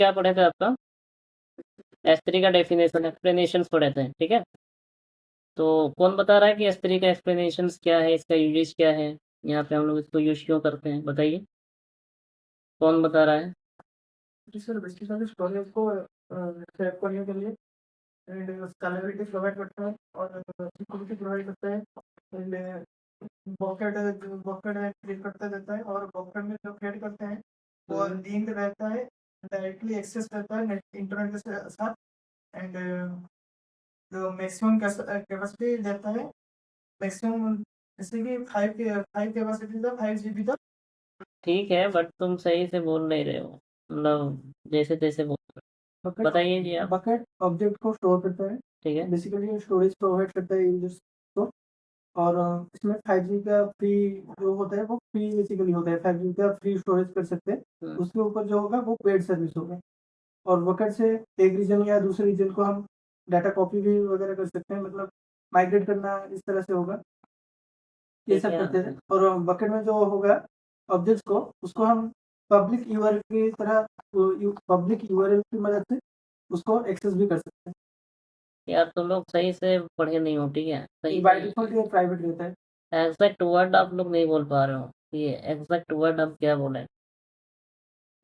क्या पढ़े थे आपका S3 का डेफिनेशन एक्सप्लेनेशन पढ़े थे, ठीक है। तो कौन बता रहा है कि S3 का एक्सप्लेनेशन क्या है, इसका यूजेस क्या है, यहाँ पे हम लोग इसको यूज क्यों करते हैं, बताइए कौन बता रहा है। जी सर, बेसिकली स्टोरेज को सेव करने के लिए एंड स्केलेबिलिटी प्रोवाइड करता है और सिक्योरिटी प्रोवाइड करता है एंड बकेट क्रिएट करता देता है और बकेट में जो क्रिएट करते हैं वो लिंक रहता है, डायरेक्टली एक्सेस रहता है नेट इंटरनेट के साथ एंड जो मैक्सिमम कैपेसिटी देता है मैक्सिमम जैसे कि 5 कैपेसिटी था 5 GB तक। ठीक है बट तुम सही से बोल नहीं रहे हो, मतलब जैसे तैसे बोल रहे हो। बताइए जी आप। बकेट ऑब्जेक्ट को स्टोर करता है, ठीक है, बेसिकली स्टोरेज प्रोवाइड करता है यूजर्स को और इसमें 5G का फ्री जो होता है वो फ्री बेसिकली होता है, 5G का फ्री स्टोरेज कर सकते हैं। उसके ऊपर जो होगा वो पेड सर्विस होगा और बकेट से एक रीजन या दूसरे रीजन को हम डाटा कॉपी भी वगैरह कर सकते हैं, मतलब माइग्रेट करना इस तरह से होगा, ये सब करते थे। और बकेट में जो होगा ऑब्जेक्ट्स को उसको हम पब्लिक यूआरएल की तरह पब्लिक यूआरएल की मदद से उसको एक्सेस भी कर सकते हैं। यार तुम लोग सही से पढ़े नहीं हो, ठीक है, सही बाय डिफॉल्ट ये प्राइवेट रहता है। एग्जैक्ट वर्ड आप लोग नहीं बोल पा रहे हो, ये एग्जैक्ट वर्ड आप क्या बोले,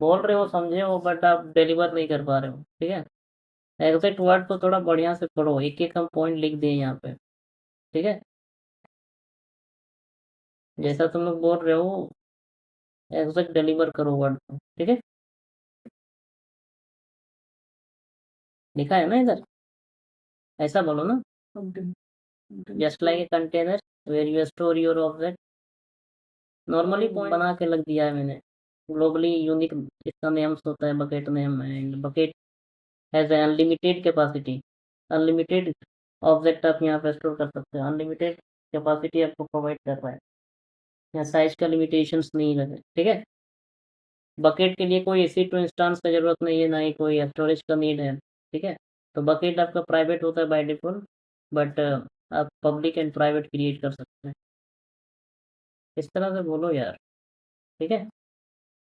बोल रहे हो समझे हो बट आप डिलीवर नहीं कर पा रहे हो, ठीक है। एग्जैक्ट वर्ड को थोड़ा बढ़िया से पढ़ो, एक एक हम पॉइंट लिख दिए यहाँ पे, ठीक है। जैसा तुम लोग बोल रहे हो एग्जैक्ट डिलीवर करो वर्ड को, ठीक है। लिखा है ना इधर, ऐसा बोलो ना, just like a container where you store your object. Normally point बना के लग दिया है मैंने। ग्लोबली यूनिक इसका नेम्स होता है bucket name and bucket has unlimited capacity. Unlimited object आप यहाँ पे स्टोर कर सकते हो, अनलिमिटेड कैपेसिटी आपको प्रोवाइड कर रहा है, यहाँ साइज का लिमिटेशंस नहीं लगे, ठीक है। बकेट के लिए कोई एसी टू इंस्टांस का जरूरत नहीं है, ना ही कोई स्टोरेज का नीड है, ठीक है। तो बकेट आपका प्राइवेट होता है बाय डिफॉल्ट, बट आप पब्लिक एंड प्राइवेट क्रिएट कर सकते हैं, इस तरह से बोलो यार, ठीक है।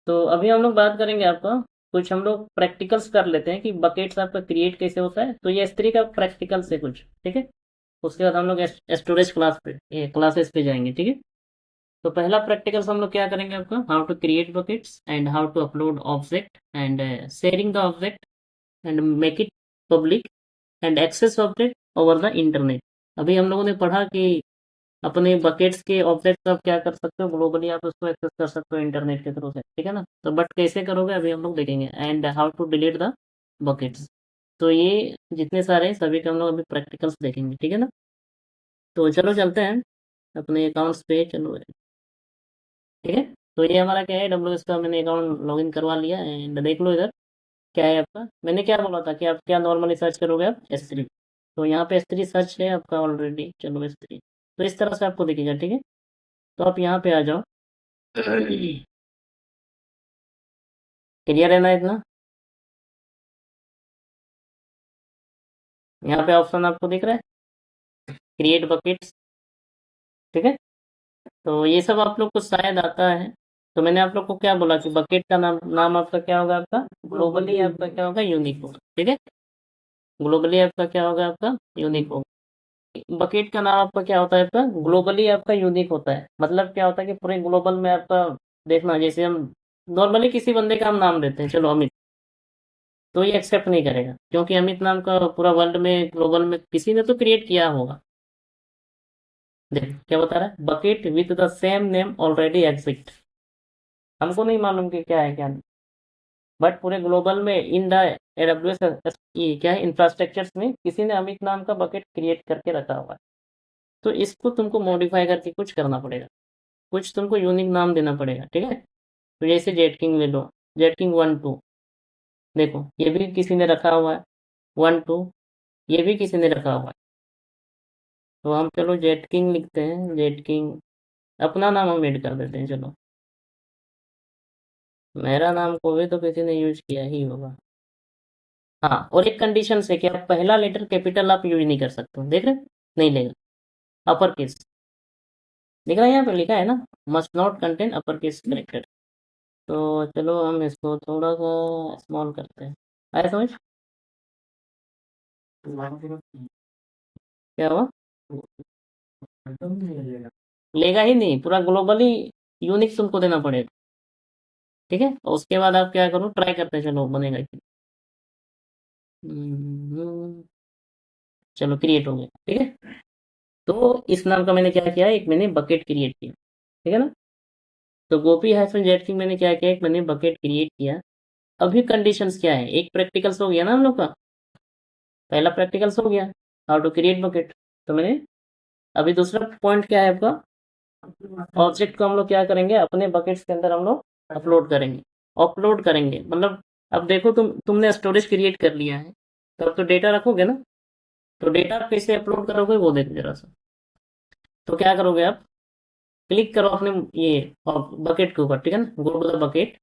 तो अभी हम लोग बात करेंगे आपका, कुछ हम लोग प्रैक्टिकल्स कर लेते हैं कि बकेट्स आपका क्रिएट कैसे होता है, तो ये S3 का प्रैक्टिकल से कुछ, ठीक है। उसके बाद हम लोग स्टोरेज क्लास पे ये क्लासेस पे जाएंगे, ठीक है। तो पहला प्रैक्टिकल्स हम लोग क्या करेंगे आपका, how to create buckets and how to upload object and sharing the object and make it public and access object over the internet. अभी हम लोगों ने पढ़ा कि अपने बकेट्स के ऑब्जेक्ट्स आप क्या कर सकते हो, ग्लोबली आप उसको एक्सेस कर सकते हो इंटरनेट के थ्रू से, ठीक है ना। तो बट कैसे करोगे अभी हम लोग देखेंगे, and how to delete the buckets. तो ये जितने सारे हैं सभी के हम लोग अभी प्रैक्टिकल्स देखेंगे, ठीक है ना। तो चलो चलते हैं अपने अकाउंट्स पे, चलो ठीक है। तो ये हमारा क्या है, WS का मैंने अकाउंट लॉगिन करवा लिया एंड देख लो इधर क्या है आपका। मैंने क्या बोला था कि आप क्या नॉर्मली सर्च करोगे आप S3, तो यहाँ पे S3 सर्च है आपका ऑलरेडी, चलो S3 तो इस तरह से आपको दिखेगा, ठीक है। तो आप यहाँ पे आ जाओ। क्लियर है ना इतना, यहाँ पे ऑप्शन आपको दिख रहा है क्रिएट बकेट्स, ठीक है। तो ये सब आप लोग को शायद आता है। तो मैंने आप लोग को क्या बोला कि बकेट का नाम आपका क्या होगा, आपका ग्लोबली आपका क्या होगा, यूनिक होगा, ठीक है। ग्लोबली आपका क्या होगा, आपका यूनिक होगा। बकेट का नाम आपका क्या होता है, आपका ग्लोबली आपका यूनिक होता है। मतलब क्या होता है कि पूरे ग्लोबल में आपका, देखना जैसे हम नॉर्मली किसी बंदे का हम नाम देते हैं, चलो अमित, तो ये एक्सेप्ट नहीं करेगा क्योंकि अमित नाम का पूरा वर्ल्ड में ग्लोबल में किसी ने तो क्रिएट किया होगा। देख क्या बता रहा है, bucket with the same name already exist. हमको नहीं मालूम कि क्या है क्या नहीं, बट पूरे ग्लोबल में इन द AWS क्या है इंफ्रास्ट्रक्चर्स में किसी ने अमित नाम का बकेट क्रिएट करके रखा हुआ है। तो इसको तुमको मॉडिफाई करके कुछ करना पड़ेगा, कुछ तुमको यूनिक नाम देना पड़ेगा, ठीक है। तो जैसे जेट किंग ले लो, जेट किंग 1 2, देखो ये भी किसी ने रखा हुआ है, 1 2 ये भी किसी ने रखा हुआ है। तो हम चलो जेट किंग लिखते हैं, जेट किंग अपना नाम हम ऐड कर देते हैं, चलो मेरा नाम को भी तो किसी ने यूज किया ही होगा। हाँ, और एक कंडीशन से कि आप पहला लेटर कैपिटल आप यूज नहीं कर सकते हो, देख रहे नहीं लेगा, अपर केस दिख रहा है यहाँ पे लिखा है ना, must not contain upper case character. तो चलो हम इसको थोड़ा सा स्मॉल करते हैं। आया समझ? क्या हुआ? लेगा ही नहीं, पूरा ग्लोबली यूनिक तुमको देना पड़ेगा। ठीक है, और उसके बाद आप क्या करो, ट्राई करते हैं, चलो बनेगा कि चलो क्रिएट हो गया। ठीक है, तो इस नाम का मैंने क्या किया, एक मैंने बकेट क्रिएट किया। ठीक है ना, तो गोपी हाइफन जेड किंग मैंने क्या किया, एक मैंने बकेट क्रिएट किया। अभी कंडीशंस क्या है, एक प्रैक्टिकल्स हो गया ना हम लोग का, पहला प्रैक्टिकल्स हो गया हाउ टू क्रिएट बकेट। तो मैंने अभी दूसरा पॉइंट क्या है आपका, ऑब्जेक्ट को हम लोग क्या करेंगे, अपने बकेट्स के अंदर हम लोग अपलोड करेंगे मतलब अब देखो तुमने स्टोरेज क्रिएट कर लिया है, तो अब तो डेटा रखोगे ना, तो डेटा आप कैसे अपलोड करोगे वो देखो जरा सा। तो क्या करोगे आप, क्लिक करो अपने ये बकेट के ऊपर, ठीक है ना, go to the bucket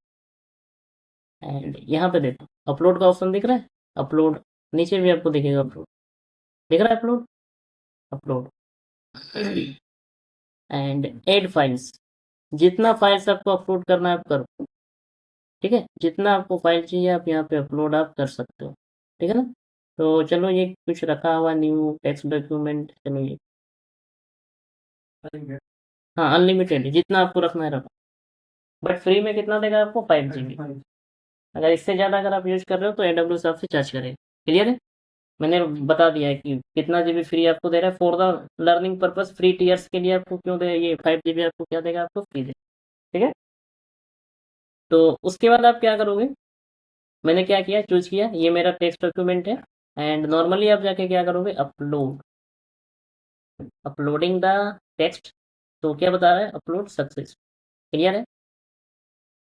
and यहाँ पे देखो अपलोड का ऑप्शन दिख रहा है, अपलोड, नीचे भी आपको दिखेगा अपलोड, दिख रहा है upload, upload and add files, जितना फाइल्स आपको अपलोड करना है आप करो। ठीक है, जितना आपको फाइल चाहिए आप यहाँ पे अपलोड आप कर सकते हो। ठीक है ना, तो चलो ये कुछ रखा हुआ न्यू टेक्स्ट डॉक्यूमेंट, चलो ये हाँ अनलिमिटेड, जितना आपको रखना है रखो, बट फ्री में कितना देगा आपको, 5 GB। अगर इससे ज़्यादा अगर आप यूज कर रहे हो तो AWS आपसे चार्ज करेगा। क्लियर है, मैंने बता दिया है कि कितना GB फ्री आपको दे रहा है for the learning purpose. Free tears के लिए आपको क्यों दे, ये 5 GB आपको क्या देगा, आपको फ्री दे। ठीक है, तो उसके बाद आप क्या करोगे, मैंने क्या किया, चूज किया, ये मेरा टेक्स्ट डॉक्यूमेंट है एंड नॉर्मली आप जाके क्या करोगे, अपलोडिंग द टेक्स्ट। तो क्या बता रहा है, अपलोड सक्सेस। क्लियर है,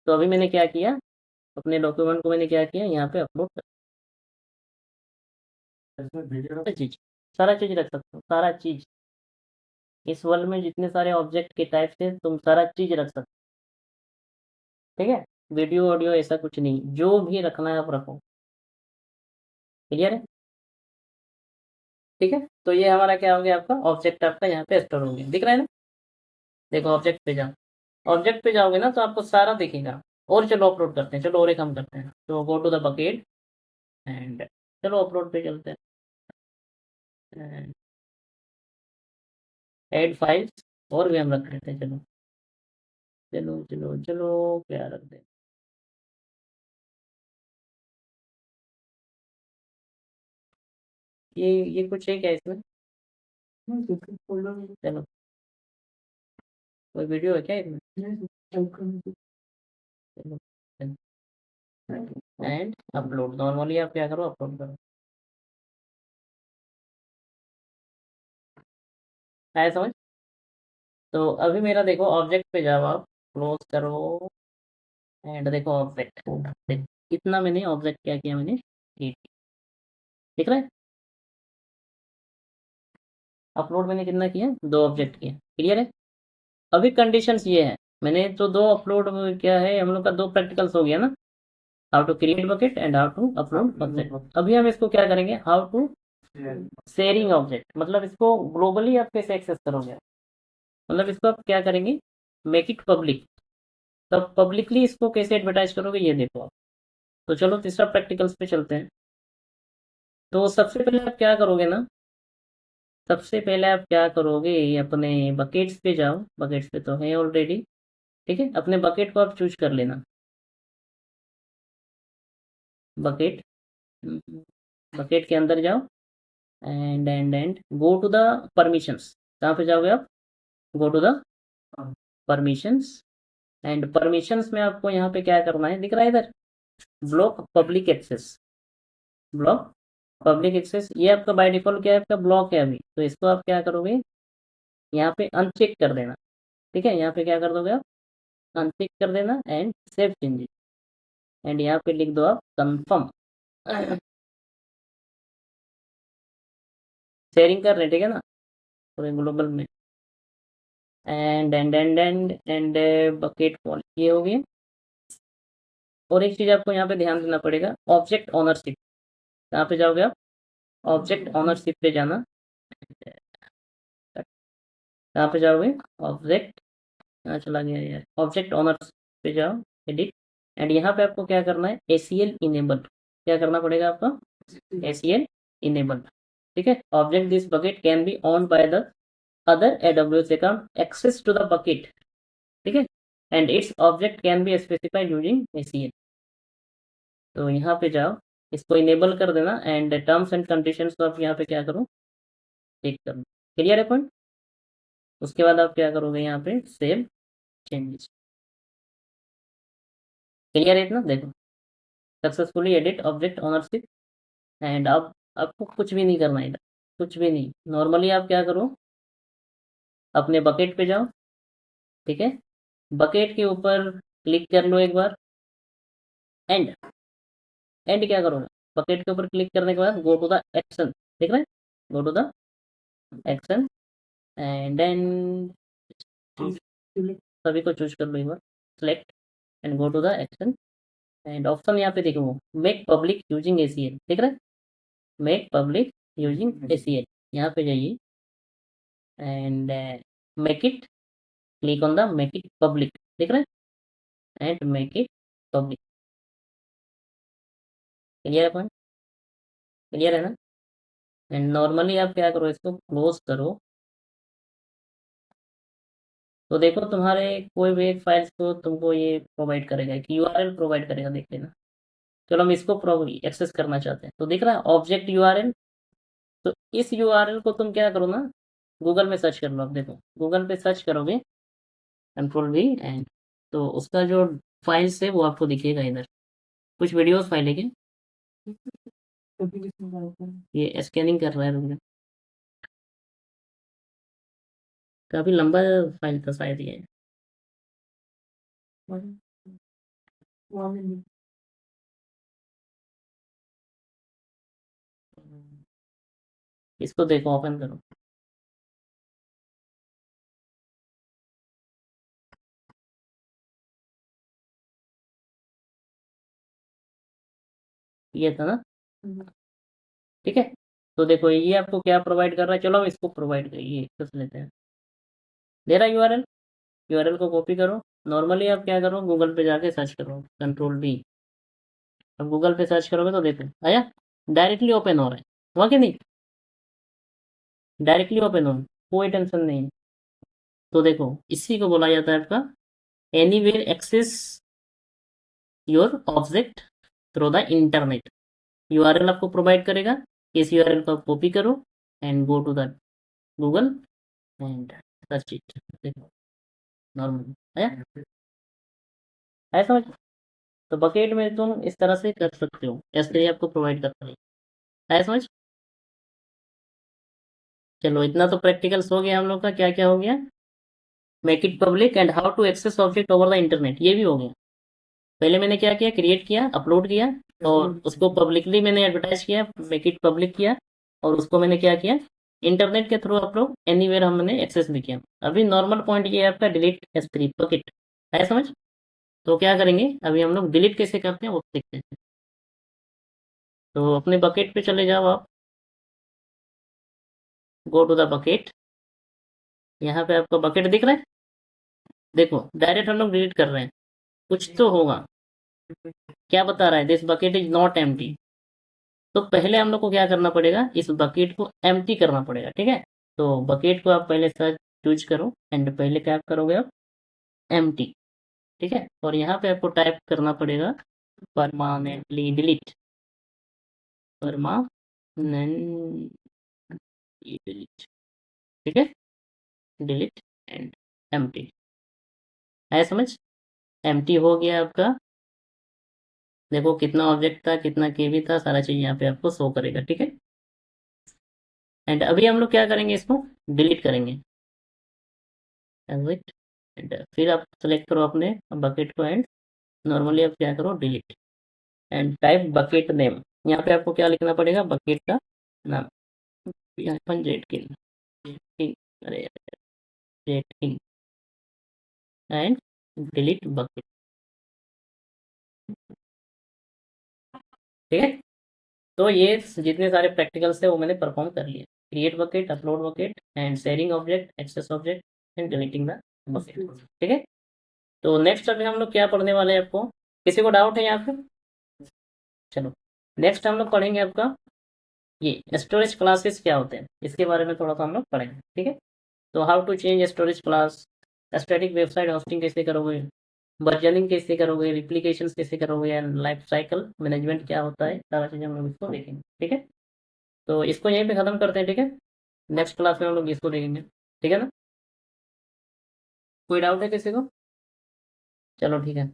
तो अभी मैंने क्या किया, अपने डॉक्यूमेंट को मैंने क्या किया, यहाँ पे अपलोड कर, चीज सारा चीज रख सकते हो, सारा चीज इस वर्ल्ड में जितने सारे ऑब्जेक्ट के टाइप थे तुम सारा चीज रख सकते हो। ठीक है, वीडियो ऑडियो ऐसा कुछ नहीं, जो भी रखना है आप रखो। क्लियर है, ठीक है, तो ये हमारा क्या हो गया, आपका ऑब्जेक्ट आपका यहाँ पे स्टोर हो गया, दिख रहा है ना। देखो ऑब्जेक्ट पे जाओ, ऑब्जेक्ट पे जाओगे ना तो आपको सारा दिखेगा। और चलो अपलोड करते हैं, चलो और एक हम करते हैं, तो go to the bucket and चलो अपलोड पे चलते हैं, ऐड फाइल्स, और भी हम रख लेते हैं, चलो चलो चलो चलो क्या रख दें, ये कुछ है क्या इसमें, चलो कोई वीडियो है क्या इसमें, चलो एंड अपलोड, नॉर्मली आप क्या करो, अपलोड करो, आया समझ। तो अभी मेरा देखो ऑब्जेक्ट पे जाओ आप, क्लोज करो एंड देखो ऑब्जेक्ट, कितना मैंने ऑब्जेक्ट क्या किया, मैंने 8, दिख रहा है, अपलोड मैंने कितना किया, 2 ऑब्जेक्ट किया। क्लियर है, अभी कंडीशंस ये है, मैंने तो 2 अपलोड क्या है, हम लोग का 2 प्रैक्टिकल्स हो गया ना, how to create bucket and how to upload object. अभी हम इसको क्या करेंगे, हाउ टू शेयरिंग ऑब्जेक्ट, मतलब इसको ग्लोबली आप कैसे एक्सेस करोगे, मतलब इसको आप क्या करेंगे, मेक इट पब्लिक। तब पब्लिकली इसको कैसे एडवर्टाइज करोगे ये देखो आप। तो चलो तीसरा प्रैक्टिकल्स पे चलते हैं। तो सबसे पहले आप क्या करोगे ना, सबसे पहले आप क्या करोगे, अपने बकेट्स पे जाओ, बकेट्स पे तो है ऑलरेडी। ठीक है, अपने बकेट को आप चूज कर लेना, बकेट, बकेट के अंदर जाओ and go to the permissions, कहाँ पे जाओगे आप, go to the permissions and permissions में आपको यहाँ पे क्या करना है, दिख रहा है इधर, block public access, block public access, ये आपका बाय डिफॉल्ट क्या है, आपका ब्लॉक है अभी, तो इसको आप क्या करोगे, यहाँ पे अनचेक कर देना। ठीक है, यहाँ पे क्या कर दोगे आप, अनचेक कर देना एंड सेव चेंजेस एंड यहाँ पे लिख दो आप कंफर्म, शेयरिंग कर रहे हैं, ठीक है ना, पूरे ग्लोबल में एंड बकेट पॉलिसी ये हो गई। और एक चीज़ आपको यहाँ पे ध्यान देना पड़ेगा, ऑब्जेक्ट ओनरशिप, कहाँ पे जाओगे आप, ऑब्जेक्ट ओनरशिप पे जाना, कहाँ पे जाओगे, ऑब्जेक्ट, चला गया यार, ऑब्जेक्ट ओनरशिप पे जाओ, एडिट एंड यहाँ पे आपको क्या करना है, ACL इनेबल, क्या करना पड़ेगा आपको, ACL इनेबल, ठीक है। Object this bucket can be on by the other AWS account access to the bucket, ठीक है, and it's object can be specified using ACL। तो यहाँ पे जाओ, इसको इनेबल कर देना एंड टर्म्स एंड कंडीशंस को आप यहाँ पे क्या करो, टिक कर लो। क्लियर है पॉइंट? उसके बाद आप क्या करोगे, यहाँ पे सेव चेंजेस। क्लियर है इतना? देखो, successfully edit object ownership. And अब आपको कुछ भी नहीं करना है इधर, कुछ भी नहीं। नॉर्मली आप क्या करो, अपने बकेट पे जाओ, ठीक है, बकेट के ऊपर क्लिक कर लो एक बार, एंड क्या करोगे, बकेट के ऊपर क्लिक करने के बाद गो टू द एक्शन, देख रहे हैं, go to the action and then सभी को चूज कर लो एक बार, select and go to the action and option यहाँ पे देखो, मेक पब्लिक यूजिंग ACL, देख रहे हैं, मेक पब्लिक यूजिंग ACL, यहाँ पे जाइए and make it, click on the make it public, देख रहे हैं, and make it public. Clear है पॉइंट? क्लियर है ना? एंड नॉर्मली आप क्या करो, इसको क्लोज करो। तो देखो, तुम्हारे कोई भी एक फाइल्स को तुमको ये प्रोवाइड करेगा, एक URL प्रोवाइड करेगा, देख लेना। चलो हम इसको एक्सेस करना चाहते हैं, तो दिख रहा है ऑब्जेक्ट URL। तो इस URL को तुम क्या करो ना, गूगल में सर्च कर लो। अब देखो, गूगल पे सर्च करोगे Ctrl+V एंड तो उसका जो फाइल्स है वो आपको दिखेगा इधर, कुछ वीडियोस फाइल है क्या, ये स्कैनिंग कर रहा है, रुक जा। काफी लंबा फाइल था शायद ये। इसको देखो, ओपन करो। ये था ना, ठीक है। तो देखो, ये आपको क्या प्रोवाइड कर रहा है, चलो हम इसको प्रोवाइड करिए, कर लेते हैं। दे रहा है URL को कॉपी करो। नॉर्मली आप क्या करो, गूगल पे जाके सर्च करो, Ctrl+V। अब गूगल पे सर्च करोगे तो देखो आया, डायरेक्टली ओपन हो रहा है, हुआ कि नहीं, डायरेक्टली ओपन हो, कोई टेंशन नहीं। तो देखो, इसी को बोला जाता है आपका anywhere access your object through the internet. URL आपको प्रोवाइड करेगा, इस URL को कॉपी करो and go to the Google and search it. देखो नॉर्मल आया समझ? तो बकेट में तुम इस तरह से कर सकते हो, ऐसे आपको प्रोवाइड करता है। आया समझ? चलो, इतना तो प्रैक्टिकल्स हो गया हम लोग का। क्या क्या हो गया, make it public and how to access object over the internet, ये भी हो गया। पहले मैंने क्या किया, क्रिएट किया, अपलोड किया और उसको पब्लिकली मैंने एडवर्टाइज किया, मेक इट पब्लिक किया, और उसको मैंने क्या किया, इंटरनेट के थ्रू अपलोड एनीवेयर हमने एक्सेस भी किया। अभी नॉर्मल पॉइंट ये है आपका डिलीट S3 बकेट, है समझ? तो क्या करेंगे, अभी हम लोग डिलीट कैसे करते हैं वो देखते हैं। तो अपने बकेट पे चले जाओ आप, गो टू द बकेट। यहाँ पे आपको बकेट दिख रहा है, देखो डायरेक्ट हम लोग डिलीट कर रहे हैं, कुछ तो होगा। क्या बता रहा है, this bucket is not empty. तो पहले हम लोग को क्या करना पड़ेगा, इस बकेट को एम्प्टी करना पड़ेगा, ठीक है। तो बकेट को आप पहले सर्च चूज करो एंड पहले क्या करोगे आप, एम्प्टी, ठीक है। और यहाँ पे आपको टाइप करना पड़ेगा परमानेंटली डिलीट, परमानेंटली डिलीट, ठीक है, डिलीट एंड एम्प्टी। है समझ? एम्प्टी हो गया आपका। देखो कितना ऑब्जेक्ट था, कितना केबी था, सारा चीज यहाँ पे आपको शो करेगा, ठीक है। एंड अभी हम लोग क्या करेंगे, इसको डिलीट करेंगे, एग्जिट एंड फिर आप सेलेक्ट करो अपने बकेट को एंड नॉर्मली आप क्या करो, delete and type bucket name. यहाँ पे आपको क्या लिखना पड़ेगा, बकेट का नाम, जेटकिन, अरे जेटकिन एंड डिलीट बकेट, ठीक है। तो ये जितने सारे प्रैक्टिकल्स थे वो मैंने परफॉर्म कर लिए, create bucket, upload bucket and sharing object, access object and deleting the bucket, ठीक है। तो नेक्स्ट अभी हम लोग क्या पढ़ने वाले हैं आपको, किसी को डाउट है यहाँ पे? चलो नेक्स्ट हम लोग पढ़ेंगे आपका ये स्टोरेज क्लासेस क्या होते हैं, इसके बारे में थोड़ा सा हम लोग पढ़ेंगे, ठीक है। तो how to change storage class, static website hosting कैसे करोगे, वर्जनिंग कैसे करोगे, रिप्लिकेशन कैसे करोगे, एंड लाइफ साइकिल मैनेजमेंट क्या होता है, सारा चीज़ हम लोग इसको देखेंगे, ठीक है। तो इसको यहीं पे ख़त्म करते हैं, ठीक है। नेक्स्ट क्लास में हम लोग इसको देखेंगे, ठीक है ना। कोई डाउट है किसी को? चलो ठीक है।